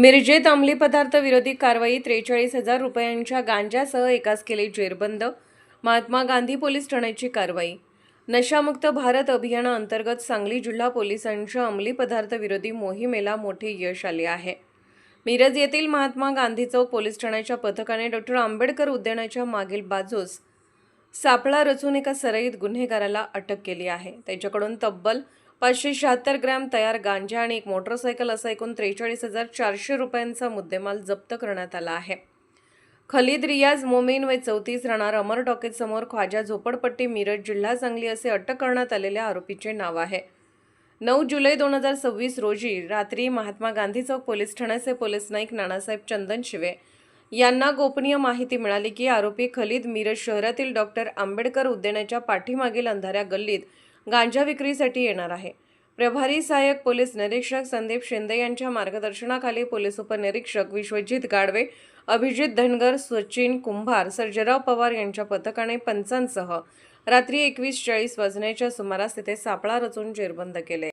मिरजेत अंमली पदार्थ विरोधी कारवाई 43,000 रुपयांच्या गांजासह एकास केली जेरबंद. महात्मा गांधी पोलीस ठाण्याची कारवाई. नशामुक्त भारत अभियानाअंतर्गत सांगली जिल्हा पोलिसांच्या अंमली पदार्थ विरोधी मोहिमेला मोठे यश आले आहे. मिरज येथील महात्मा गांधी चौक पोलीस ठाण्याच्या पथकाने डॉ. आंबेडकर उद्यानाच्या मागील बाजूस सापळा रचून एका सराईत गुन्हेगाराला अटक केली आहे. त्याच्याकडून तब्बल 576 ग्रॅम तयार गांजा आणि एक मोटरसायकल असा एकूण 43,400 रुपयांचा मुद्देमाल जप्त करण्यात आला आहे. खलीद रियाज मोमीन वय 34 राहणार अमर टॉकीज समोर ख्वाजा झोपडपट्टी मिरज जिल्हा सांगली असे अटक करण्यात आलेल्या आरोपीचे नाव आहे. 9 जुलै 2026 रोजी रात्री महात्मा गांधी चौक पोलीस ठाण्याचे पोलीस नाईक नानासाहेब चंदन शिवे यांना गोपनीय माहिती मिळाली की आरोपी खलीद मिरज शहरातील डॉ. आंबेडकर उद्यानाच्या पाठीमागील अंधाऱ्या गल्लीत गांजा विक्रीसाठी येणार आहे. प्रभारी सहाय्यक पोलीस निरीक्षक संदीप शिंदे यांच्या मार्गदर्शनाखाली पोलीस उपनिरीक्षक विश्वजित गाडवे, अभिजित धनगर, सचिन कुंभार, सर्जेराव पवार यांच्या पथकाने पंचांसह रात्री 21:40 वाजण्याच्या सुमारास तिथे सापळा रचून जेरबंद केले.